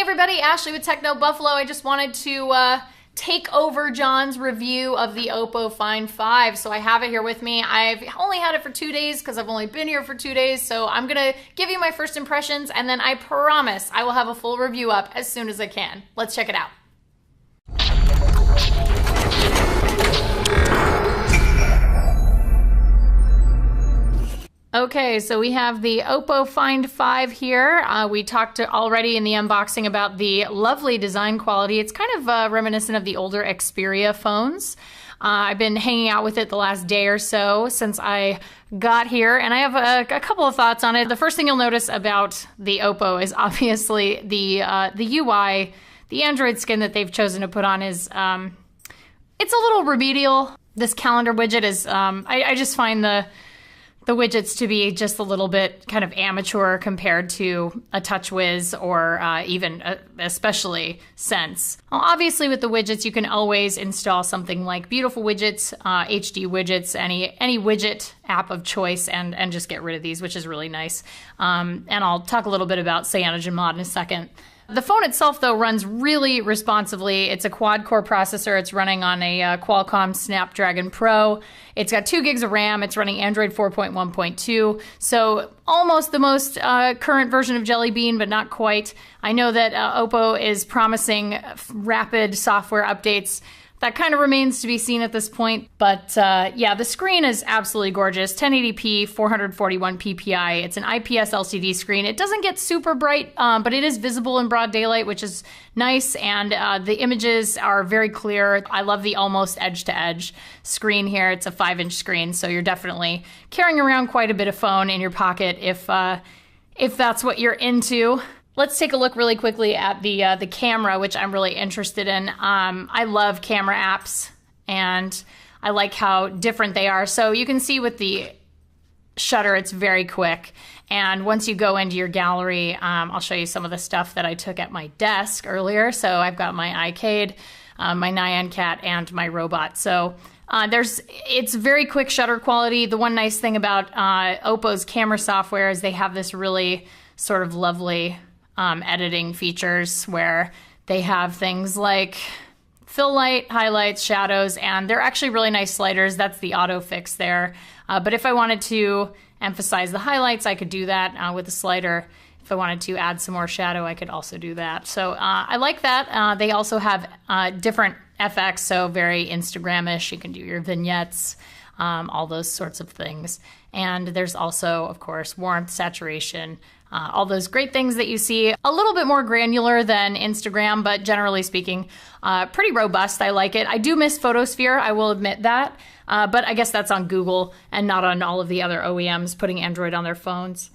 everybody, Ashley with Techno Buffalo. I just wanted to take over John's review of the Oppo Find 5. So I have it here with me. I've only had it for 2 days because I've only been here for 2 days. So I'm gonna give you my first impressions and then I promise I will have a full review up as soon as I can. Let's check it out. Okay, so we have the Oppo Find 5 here. We talked already in the unboxing about the lovely design quality. It's kind of reminiscent of the older Xperia phones. I've been hanging out with it the last day or so since I got here, and I have a couple of thoughts on it. The first thing you'll notice about the Oppo is obviously the UI, the Android skin that they've chosen to put on is, it's a little remedial. This calendar widget is, I just find the widgets to be just a little bit kind of amateur compared to a TouchWiz or even especially Sense. Well, obviously with the widgets, you can always install something like Beautiful Widgets, HD Widgets, any widget app of choice and just get rid of these, which is really nice. And I'll talk a little bit about CyanogenMod in a second. The phone itself, though, runs really responsively. It's a quad-core processor. It's running on a Qualcomm Snapdragon Pro. It's got 2 gigs of RAM. It's running Android 4.1.2, so almost the most current version of Jelly Bean, but not quite. I know that Oppo is promising rapid software updates. That kind of remains to be seen at this point, but yeah, the screen is absolutely gorgeous. 1080p, 441 ppi. It's an IPS LCD screen. It doesn't get super bright, but it is visible in broad daylight, which is nice, and the images are very clear. I love the almost edge-to-edge screen here. It's a 5-inch screen, so you're definitely carrying around quite a bit of phone in your pocket if that's what you're into. Let's take a look really quickly at the camera, which I'm really interested in. I love camera apps, and I like how different they are. So you can see with the shutter, it's very quick. And once you go into your gallery, I'll show you some of the stuff that I took at my desk earlier. So I've got my iCade, my Nyan Cat, and my robot. So it's very quick shutter quality. The one nice thing about Oppo's camera software is they have this really sort of lovely editing features where they have things like fill light, highlights, shadows, and they're actually really nice sliders. That's the auto fix there. But if I wanted to emphasize the highlights, I could do that with a slider. If I wanted to add some more shadow, I could also do that. So I like that. They also have different FX, so very Instagram-ish. You can do your vignettes, all those sorts of things. And there's also, of course, warmth, saturation, all those great things that you see. A little bit more granular than Instagram, but generally speaking, pretty robust. I like it. I do miss Photosphere, I will admit that, but I guess that's on Google and not on all of the other OEMs putting Android on their phones.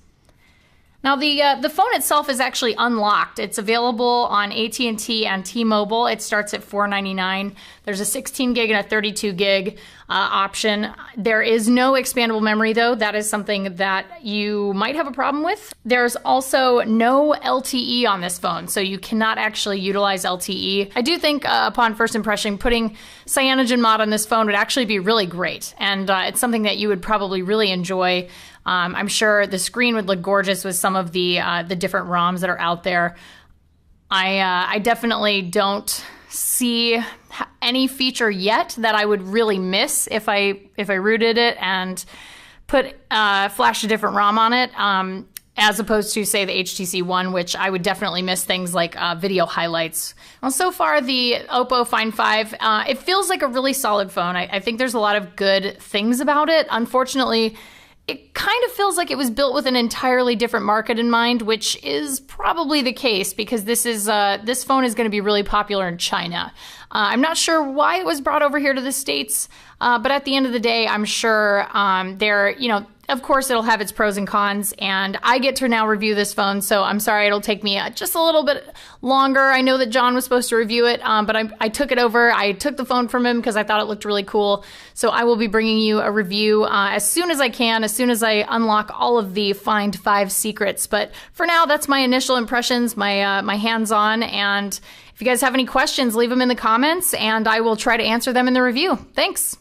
Now the phone itself is actually unlocked. It's available on AT&T and T-Mobile. It starts at $499. There's a 16 gig and a 32 gig option. There is no expandable memory though. That is something that you might have a problem with. There's also no LTE on this phone, so you cannot actually utilize LTE. I do think upon first impression, putting CyanogenMod on this phone would actually be really great, and it's something that you would probably really enjoy. I'm sure the screen would look gorgeous with some of the different ROMs that are out there. I definitely don't see any feature yet that I would really miss if I rooted it and flashed a different ROM on it, as opposed to, say, the HTC One, which I would definitely miss things like video highlights. Well, so far, the Oppo Find 5, it feels like a really solid phone. I think there's a lot of good things about it. Unfortunately, it kind of feels like it was built with an entirely different market in mind, which is probably the case because this phone is going to be really popular in China. I'm not sure why it was brought over here to the States, but at the end of the day, I'm sure of course it'll have its pros and cons, and I get to now review this phone, so I'm sorry it'll take me just a little bit longer. I know that John was supposed to review it, but I took it over. I took the phone from him because I thought it looked really cool, so I will be bringing you a review as soon as I can, as soon as I unlock all of the Find 5 secrets. But for now, that's my initial impressions, my hands-on, and if you guys have any questions, leave them in the comments, and I will try to answer them in the review. Thanks!